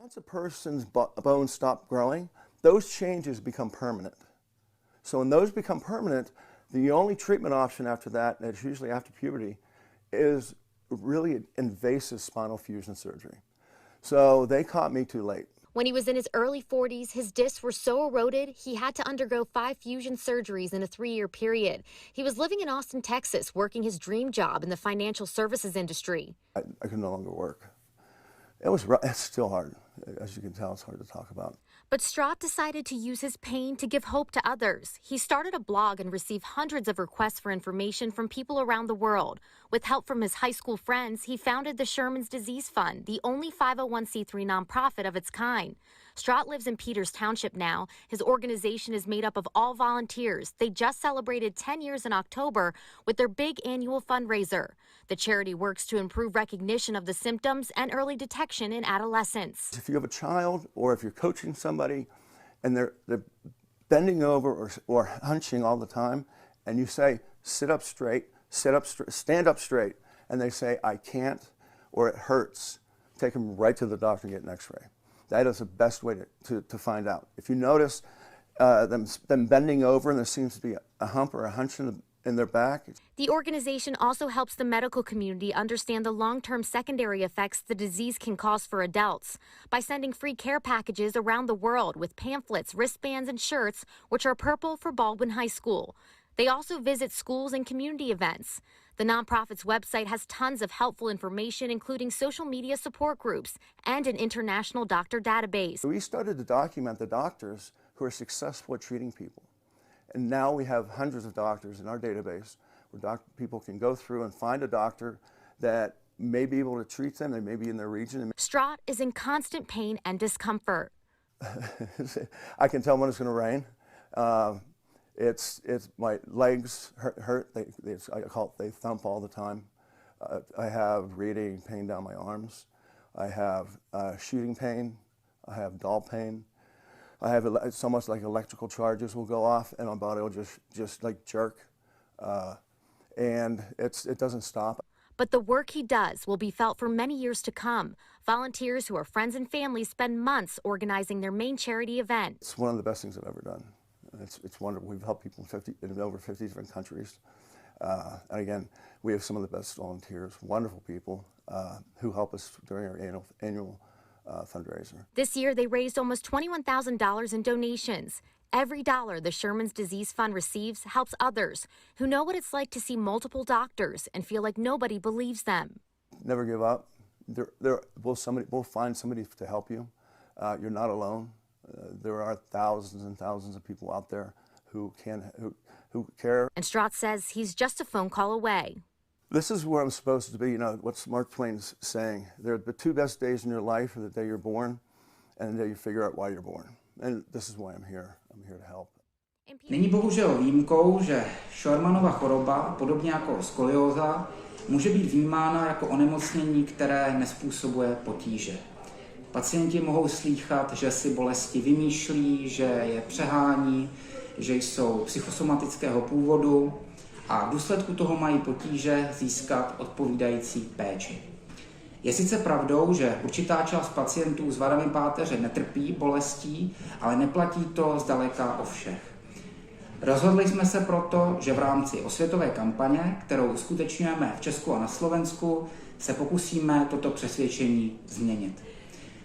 Once a person's bones stop growing, those changes become permanent. So when those become permanent, the only treatment option after that, and it's usually after puberty, is really invasive spinal fusion surgery. So they caught me too late. When he was in his early 40s, his discs were so eroded, he had to undergo 5 fusion surgeries in a 3-year period. He was living in Austin, Texas, working his dream job in the financial services industry. I could no longer work. It's still hard. As you can tell, it's hard to talk about. But Straught decided to use his pain to give hope to others. He started a blog and received hundreds of requests for information from people around the world. With help from his high school friends, he founded the Sherman's Disease Fund, the only 501c3 nonprofit of its kind. Straught lives in Peters Township now. His organization is made up of all volunteers. They just celebrated 10 years in October with their big annual fundraiser. The charity works to improve recognition of the symptoms and early detection in adolescence. If you have a child or if you're coaching somebody and they're bending over or hunching all the time, and you say, sit up straight, stand up straight, and they say, I can't, or it hurts, take them right to the doctor and get an x-ray. That is the best way to find out. If you notice them bending over and there seems to be a hump or a hunch in their back. The organization also helps the medical community understand the long-term secondary effects the disease can cause for adults by sending free care packages around the world with pamphlets, wristbands, and shirts, which are purple for Baldwin High School. They also visit schools and community events. The nonprofit's website has tons of helpful information, including social media support groups and an international doctor database. We started to document the doctors who are successful at treating people. And now we have hundreds of doctors in our database where people can go through and find a doctor that may be able to treat them. They may be in their region. Straught is in constant pain and discomfort. I can tell when it's going to rain. It's my legs hurt. They thump all the time. I have radiating pain down my arms. I have shooting pain. I have dull pain. I have it's almost like electrical charges will go off and my body will just like jerk, and it doesn't stop. But the work he does will be felt for many years to come. Volunteers who are friends and family spend months organizing their main charity event. It's one of the best things I've ever done. It's wonderful. We've helped people in over 50 different countries. And again, we have some of the best volunteers, wonderful people who help us during our annual fundraiser. This year, they raised almost $21,000 in donations. Every dollar the Sherman's Disease Fund receives helps others who know what it's like to see multiple doctors and feel like nobody believes them. Never give up. We'll find somebody to help you. You're not alone. There are thousands and thousands of people out there who care. And Straught says he's just a phone call away. This is where I'm supposed to be. You know, what's Mark Twain's saying? The 2 best days in your life are the day you're born and the day you figure out why you're born. And this is why I'm here. I'm here to help. Není bohužel výjimkou, že Scheuermannova choroba, podobně jako skolióza, může být vnímána jako onemocnění, které nespůsobuje potíže. Pacienti mohou slýchat, že si bolesti vymýšlí, že je přehání, že jsou psychosomatického původu a v důsledku toho mají potíže získat odpovídající péči. Je sice pravdou, že určitá část pacientů s vadami páteře netrpí bolestí, ale neplatí to zdaleka o všech. Rozhodli jsme se proto, že v rámci osvětové kampaně, kterou uskutečňujeme v Česku a na Slovensku, se pokusíme toto přesvědčení změnit.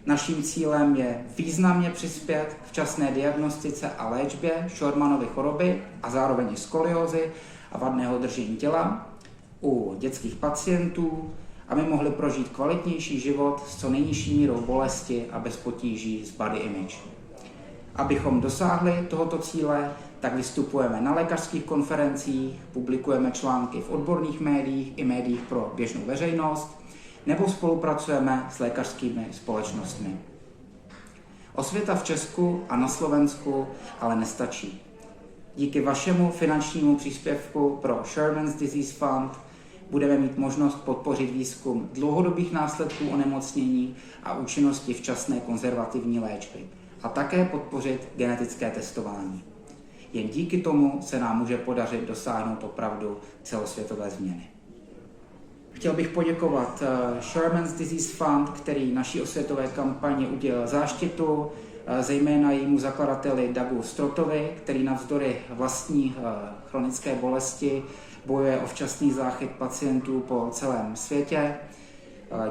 Naším cílem je významně přispět k včasné diagnostice a léčbě Scheuermannovy choroby a zároveň i skoliózy a vadného držení těla u dětských pacientů, aby mohli prožít kvalitnější život s co nejnižší mírou bolesti a bez potíží s body image. Abychom dosáhli tohoto cíle, tak vystupujeme na lékařských konferencích, publikujeme články v odborných médiích i médiích pro běžnou veřejnost, nebo spolupracujeme s lékařskými společnostmi. Osvěta v Česku a na Slovensku ale nestačí. Díky vašemu finančnímu příspěvku pro Sherman's Disease Fund budeme mít možnost podpořit výzkum dlouhodobých následků onemocnění a účinnosti včasné konzervativní léčby a také podpořit genetické testování. Jen díky tomu se nám může podařit dosáhnout opravdu celosvětové změny. Chtěl bych poděkovat Scheuermann's Disease Fund, který naší osvětové kampaně udělal záštitu, zejména jejímu zakladateli Dagu Strotovi, který navzdory vlastní chronické bolesti bojuje o včasný záchyt pacientů po celém světě.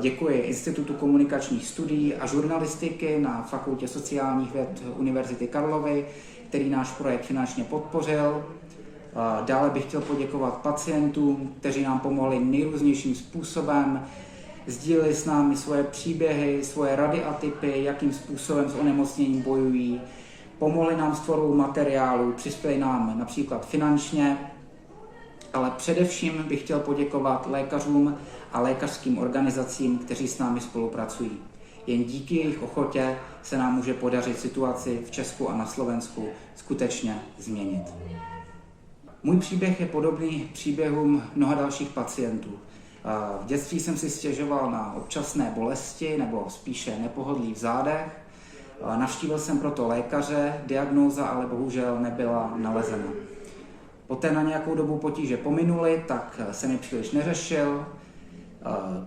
Děkuji Institutu komunikačních studií a žurnalistiky na Fakultě sociálních věd Univerzity Karlovy, který náš projekt finančně podpořil. Dále bych chtěl poděkovat pacientům, kteří nám pomohli nejrůznějším způsobem, sdíleli s námi svoje příběhy, svoje rady a tipy, jakým způsobem s onemocněním bojují, pomohli nám s tvorbou materiálu, přispěli nám například finančně, ale především bych chtěl poděkovat lékařům a lékařským organizacím, kteří s námi spolupracují. Jen díky jejich ochotě se nám může podařit situaci v Česku a na Slovensku skutečně změnit. Můj příběh je podobný příběhům mnoha dalších pacientů. V dětství jsem si stěžoval na občasné bolesti nebo spíše nepohodlí v zádech. Navštívil jsem proto lékaře, diagnóza ale bohužel nebyla nalezena. Poté na nějakou dobu potíže pominuly, tak jsem je příliš neřešil.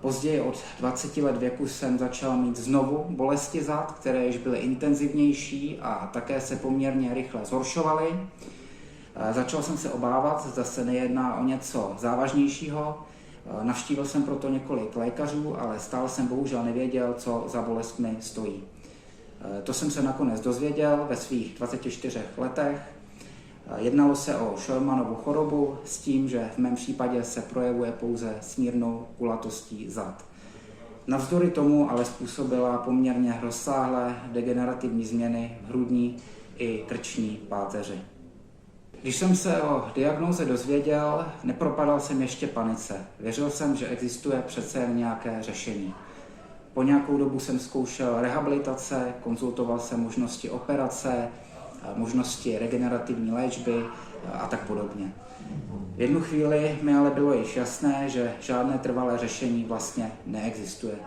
Později od 20 let věku jsem začal mít znovu bolesti zad, které již byly intenzivnější a také se poměrně rychle zhoršovaly. Začal jsem se obávat, zda se nejedná o něco závažnějšího. Navštívil jsem proto několik lékařů, ale stále jsem bohužel nevěděl, co za bolestmi stojí. To jsem se nakonec dozvěděl ve svých 24 letech. Jednalo se o Scheuermannovu chorobu s tím, že v mém případě se projevuje pouze smírnou kulatostí zad. Navzdory tomu ale způsobila poměrně rozsáhlé degenerativní změny v hrudní i krční páteři. Když jsem se o diagnóze dozvěděl, nepropadal jsem ještě panice. Věřil jsem, že existuje přece jen nějaké řešení. Po nějakou dobu jsem zkoušel rehabilitace, konzultoval jsem možnosti operace, možnosti regenerativní léčby a tak podobně. V jednu chvíli mi ale bylo již jasné, že žádné trvalé řešení vlastně neexistuje.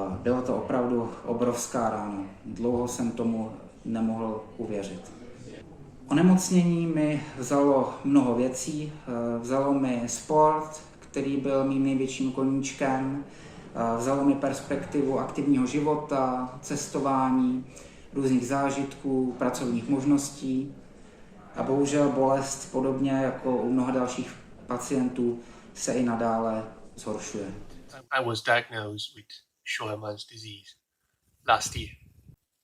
Byla to opravdu obrovská rána. Dlouho jsem tomu nemohl uvěřit. Onemocnění mi vzalo mnoho věcí. Vzalo mi sport, který byl mým největším koníčkem. Vzalo mi perspektivu aktivního života, cestování, různých zážitků, pracovních možností. A bohužel bolest, podobně jako u mnoha dalších pacientů, se i nadále zhoršuje. I was diagnosed with Scheuermann's disease last year.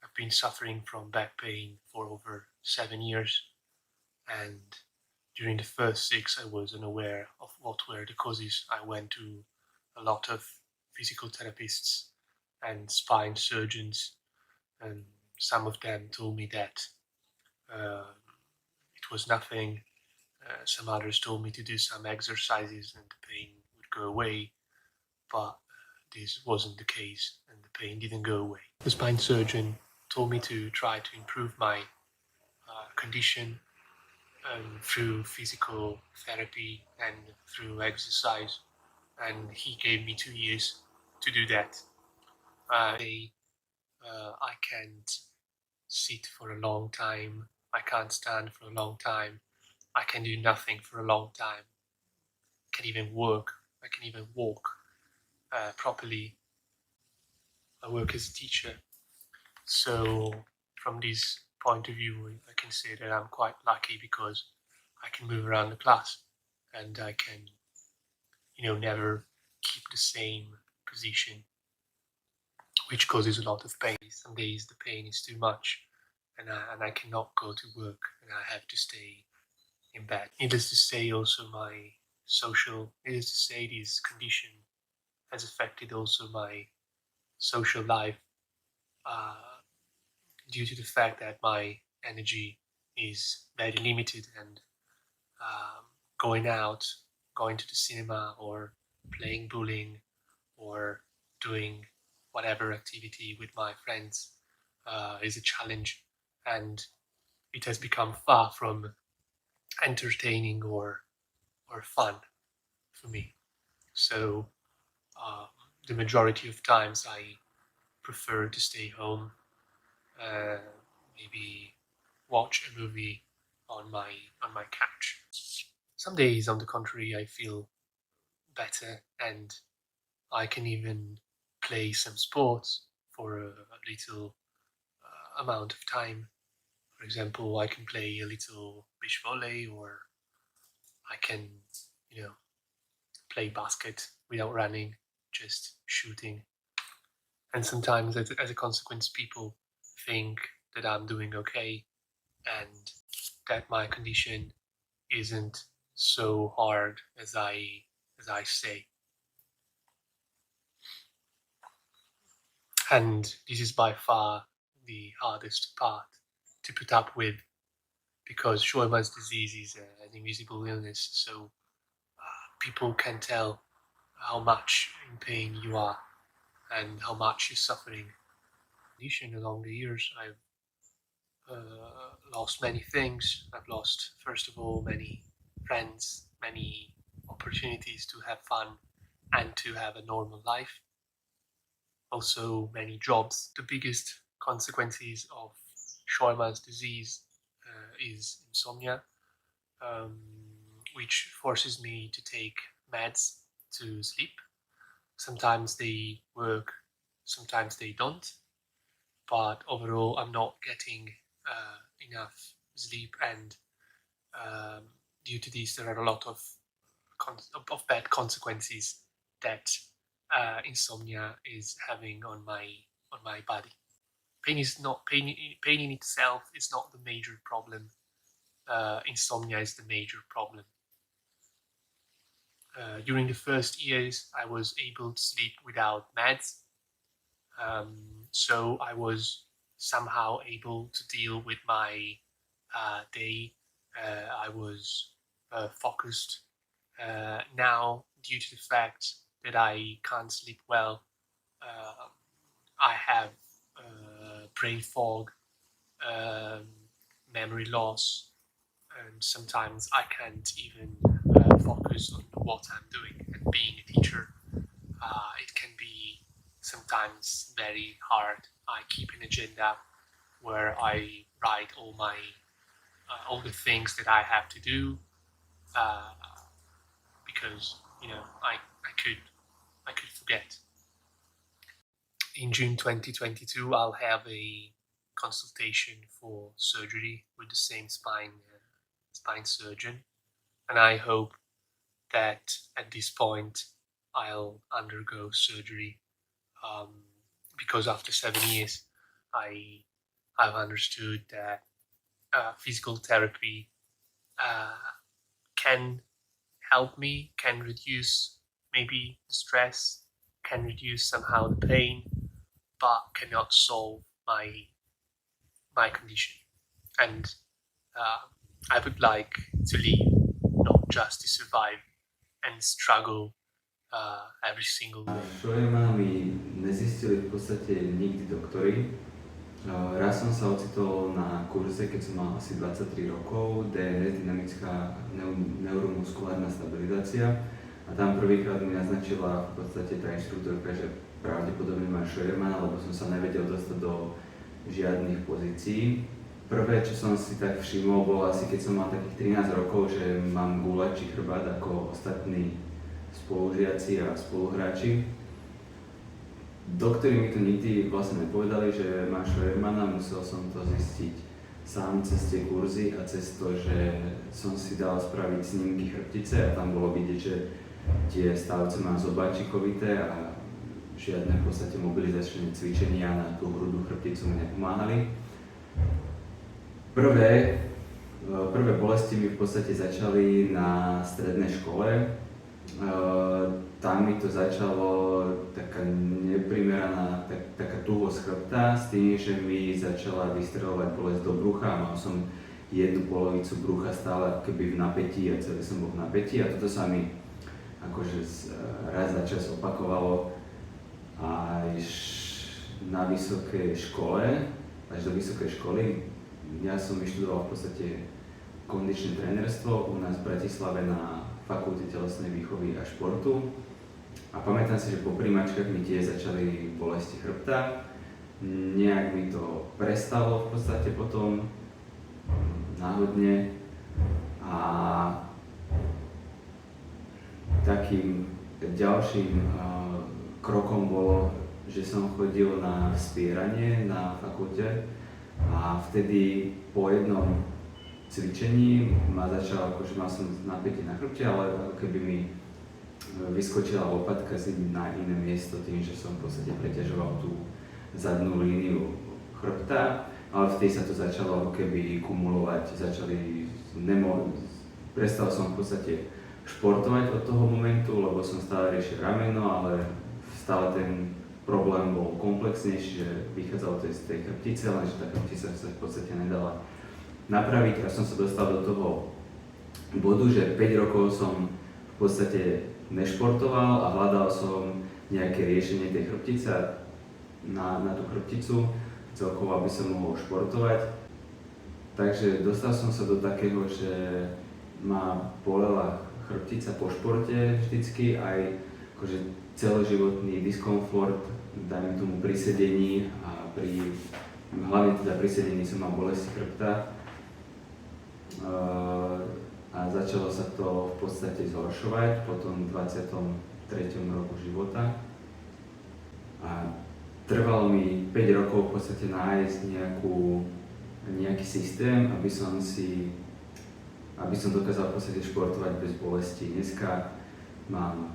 I've been suffering from back pain for over 7 years, and during the first 6 I was unaware of what were the causes. I went to a lot of physical therapists and spine surgeons, and some of them told me that it was nothing. Some others told me to do some exercises and the pain would go away, but this wasn't the case and the pain didn't go away. The spine surgeon told me to try to improve my condition through physical therapy and through exercise, and he gave me 2 years to do that. I can't sit for a long time, I can't stand for a long time, I can do nothing for a long time, I can even work, I can even walk properly. I work as a teacher, so from this point of view I can say that I'm quite lucky because I can move around the class and I can, never keep the same position, which causes a lot of pain. Some days the pain is too much and I cannot go to work and I have to stay in bed. Needless to say also needless to say this condition has affected also my social life due to the fact that my energy is very limited and going out, going to the cinema or playing bowling or doing whatever activity with my friends is a challenge, and it has become far from entertaining or fun for me. So the majority of times I prefer to stay home, maybe watch a movie on my couch. Some days, on the contrary, I feel better, and I can even play some sports for a little amount of time. For example, I can play a little beach volley, or I can, play basket without running, just shooting. And sometimes, as a consequence, people think that I'm doing okay and that my condition isn't so hard as I say. And this is by far the hardest part to put up with, because Scheuermann's disease is an invisible illness, so people can tell how much in pain you are and how much you're suffering. Along the years, I've lost many things. I've lost, first of all, many friends, many opportunities to have fun and to have a normal life. Also, many jobs. The biggest consequences of Scheuermann's disease is insomnia, which forces me to take meds to sleep. Sometimes they work, sometimes they don't. But overall, I'm not getting enough sleep, and due to this, there are a lot of bad consequences that insomnia is having on my body. Pain in itself is not the major problem. Insomnia is the major problem. During the first years, I was able to sleep without meds. So I was somehow able to deal with my day. I was focused. Now, due to the fact that I can't sleep well, I have brain fog, memory loss, and sometimes I can't even focus on what I'm doing. And being a teacher, it can be sometimes very hard. I keep an agenda where I write all the things that I have to do, because I could forget. In June 2022, I'll have a consultation for surgery with the same spine surgeon, and I hope that at this point I'll undergo surgery, because after 7 years I've understood that physical therapy can help me, can reduce maybe the stress, can reduce somehow the pain, but cannot solve my condition. And I would like to live, not just to survive and struggle every single day. Scheuermanna mi nezistili v podstate nikdy doktori. Raz som sa ocitol na kurze, keď som mal asi 23 rokov, DNS, dynamická neuromuskulárna stabilizácia. A tam prvýkrát mi naznačila v podstate tá inštruktorka, že pravdepodobne mám Scheuermanna, lebo som sa nevedel dostať do žiadnych pozícií. Prvé, čo som si tak všimol, bolo asi keď som mal takých 13 rokov, že mám guľačí chrbát ako ostatní spolužiaci a spoluhráči. Doktori mi to nikdy vlastne nepovedali, že mám Scheuermanna, musel som to zistiť sám cez tie kurzy a cez to, že som si dal spraviť snímky chrbtice a tam bolo vidieť, že tie stavce mám zobáčikovité a žiadne v podstate mobilizačné cvičenia na tú hrudnú chrbticu mi nepomáhali. Prvé bolesti mi v podstate začali na strednej škole. Tam mi to začalo taká neprimeraná, taká tuhosť chrbta s tým, že mi začala vystreľovať bolesť do brucha a mal som jednu polovicu brucha stále keby v napätí a celý som bol v napätí a toto sa mi akože raz za čas opakovalo až na vysokej škole, až do vysokej školy. Ja som vyštudoval v podstate kondičné trénerstvo u nás v Bratislave na fakulte telesnej výchovy a športu. A pamätám si, že po prijímačkách mi tiež začali bolesti chrbta. Nejak mi to prestalo v podstate potom náhodne a takým ďalším krokom bolo, že som chodil na vzpieranie na fakulte a vtedy po jednom cvičení ma začalo, akože mal som napätie na chrbte, ale ako keby mi vyskočila lopatka na iné miesto tým, že som v podstate preťažoval tú zadnú líniu chrbta, ale vtedy sa to začalo ako keby kumulovať, prestal som v podstate športovať od toho momentu, lebo som stále riešil rameno, ale stále ten problém bol komplexnejší, že vychádzal to z tej chrbtice, lenže tá chrbtica sa v podstate nedala napraviť a som sa dostal do toho bodu, že 5 rokov som v podstate nešportoval a hľadal som nejaké riešenie tej chrbtice na tú chrbticu, celkovo aby som mohol športovať. Takže dostal som sa do takého, že ma bolela chrbtica po športe vždycky, aj akože celoživotný diskomfort, dajme tomu pri sedení a hlavne teda pri sedení som mal bolesti chrbta. A začalo sa to v podstate zhoršovať po tom 23. roku života. A trvalo mi 5 rokov v podstate nájsť nejaký systém, aby som dokázal v podstate športovať bez bolesti. Dneska mám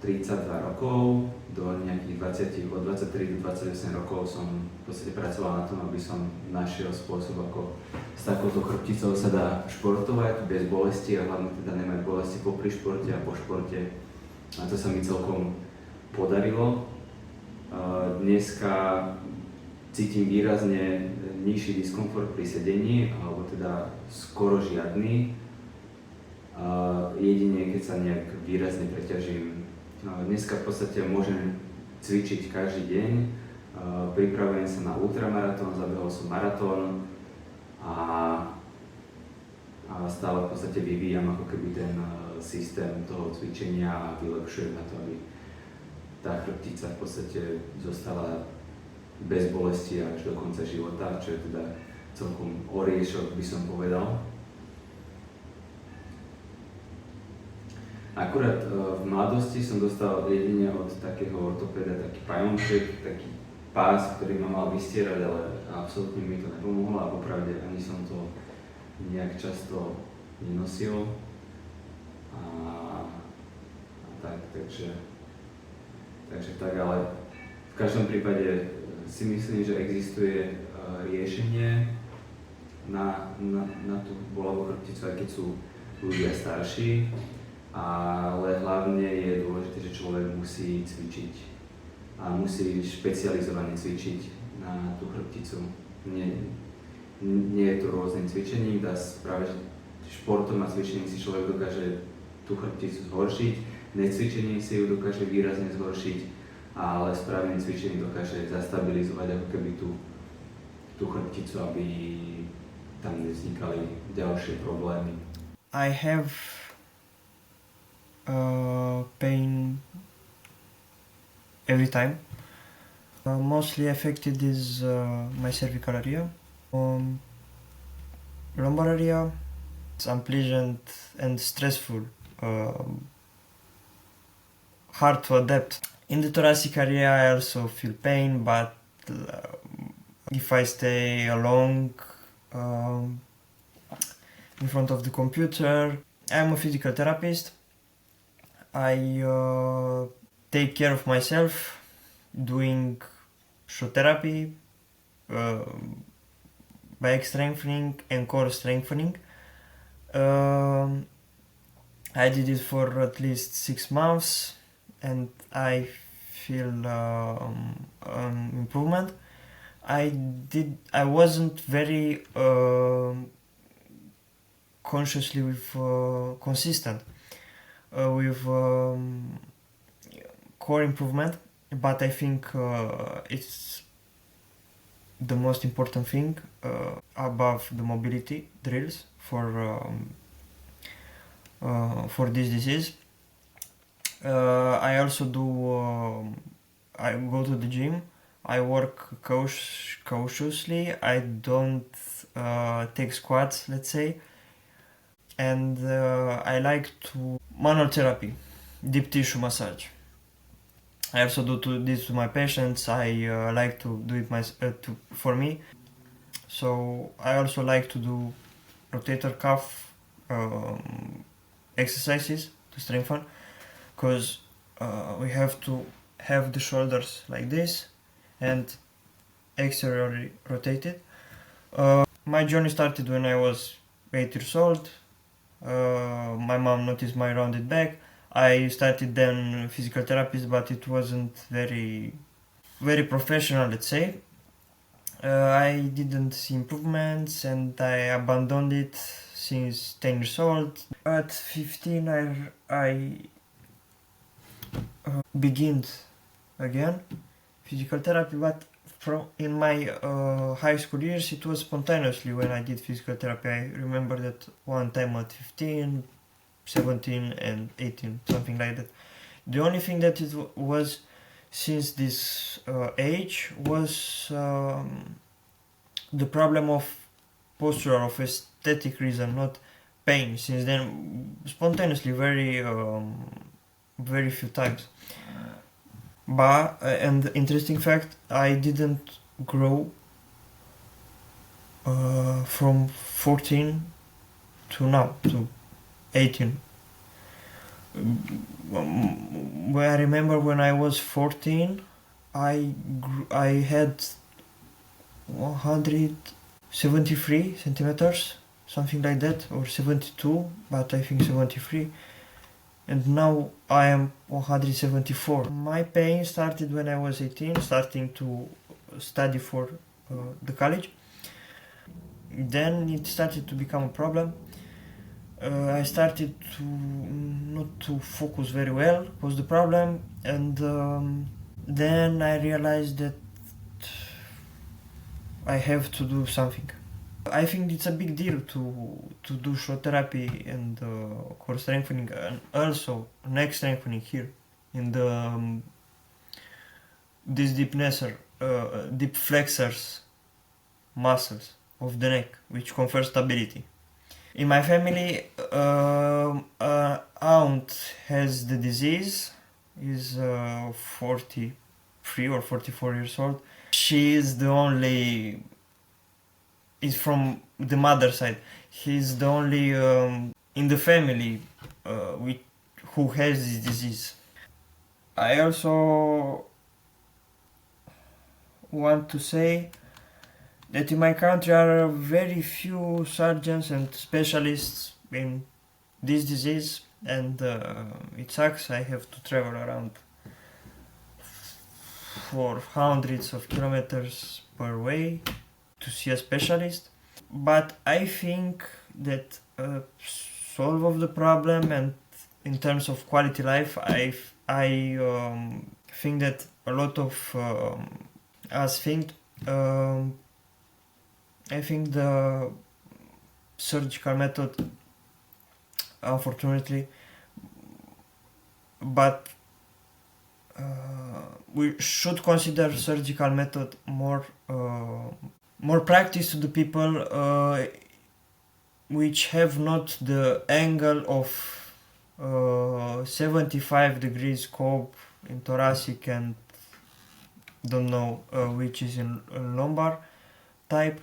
32 rokov, do nejakých 20, od 23 do 28 rokov som v podstate pracoval na tom, aby som našiel spôsob, ako s takouto chrbticou sa dá športovať bez bolesti a hlavne teda nemať bolesti popri športe a po športe. A to sa mi celkom podarilo. Dneska cítim výrazne nižší diskomfort pri sedení, alebo teda skoro žiadny. Jedine keď sa nejak výrazne preťažím. Dneska v podstate môžem cvičiť každý deň, pripravujem sa na ultramaratón, zabehol som maratón a stále v podstate vyvíjam ako keby ten systém toho cvičenia a vylepšujem na to, aby tá chrbtica v podstate zostala bez bolesti až do konca života, čo je teda celkom oriešok, by som povedal. Akurát v mladosti som dostal jedine od takého ortopéda taký pajonček, taký pás, ktorý ma mal vystierať, ale absolútne mi to nepomohlo a popravde ani som to nejak často nenosil. Takže tak, ale v každom prípade si myslím, že existuje riešenie na tú bolavú chrbticu, aj keď sú ľudia starší. Ale hlavne je dôležité, že človek musí cvičiť a musí špecializovane cvičiť na tú chrbticu. Nie je to rôznym cvičením, práve športom a cvičením si človek dokáže tú chrbticu zhoršiť, necvičením si ju dokáže výrazne zhoršiť, ale správnym cvičením dokáže zastabilizovať ako keby tú chrbticu, aby tam nevznikali ďalšie problémy. I have pain every time. Mostly affected is my cervical area. Lumbar area, it's unpleasant and stressful, hard to adapt. In the thoracic area I also feel pain, but if I stay long in front of the computer, I'm a physical therapist. I take care of myself doing show therapy, back strengthening and core strengthening. I did it for at least 6 months and I feel an improvement. I wasn't very consciously consistent with core improvement, but I think it's the most important thing above the mobility drills for this disease. I also I go to the gym. I work cautiously. I don't take squats, let's say. And I like to manual therapy. deep tissue massage. I also do this to my patients. I like to do it for me. So I also like to do rotator cuff exercises to strengthen, because we have to have the shoulders like this and exteriorly rotated. My journey started when I was 8 years old. My mom noticed my rounded back. I started then physical therapist, but it wasn't very professional, let's say. I didn't see improvements and I abandoned it since 10 years old. At 15 I began again physical therapy, but in my high school years it was spontaneously when I did physical therapy. I remember that one time at 15, 17 and 18, something like that. The only thing that it was since this age was the problem of postural, of aesthetic reason, not pain. Since then, spontaneously, very few times. But and interesting fact, I didn't grow from 14 to now to 18. I remember when I was 14, I had 173 centimeters, something like that, or 72, but I think 73. And now I am 174. My pain started when I was 18, starting to study for the college. Then it started to become a problem. I started to not to focus very well, was the problem, and then I realized that I have to do something. I think it's a big deal to do shock therapy and core strengthening, and also neck strengthening here in the these deep flexors muscles of the neck, which confer stability. In my family, aunt has the disease, is 43 or 44 years old. She is the only, is from the mother side. He's the only in the family who has this disease. I also want to say that in my country are very few surgeons and specialists in this disease, and it sucks. I have to travel around for hundreds of kilometers per way to see a specialist. But I think that solve of the problem, and in terms of quality life, I think that a lot of us think. I think the surgical method, unfortunately, but we should consider surgical method more practice to the people which have not the angle of 75 degrees scope in thoracic and don't know which is in lumbar type.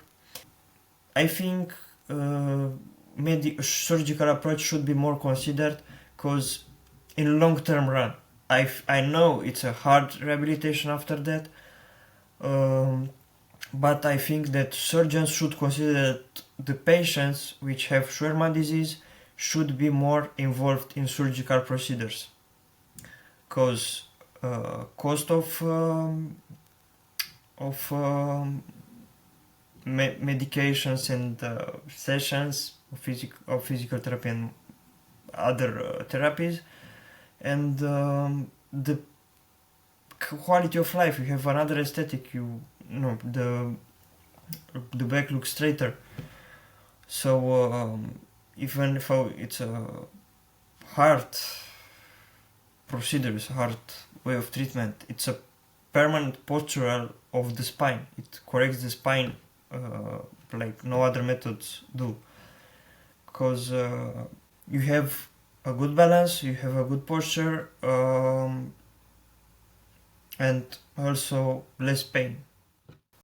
I think surgical approach should be more considered, because in long-term run, I know it's a hard rehabilitation after that, but I think that surgeons should consider that the patients which have Scheuermann disease should be more involved in surgical procedures, because cost of medications and sessions of physical therapy and other therapies, and the quality of life. You have another aesthetic. The back looks straighter. So even if it's a hard procedure, it's a hard way of treatment, it's a permanent postural of the spine. It corrects the spine like no other methods do, because you have a good balance, you have a good posture, and also less pain.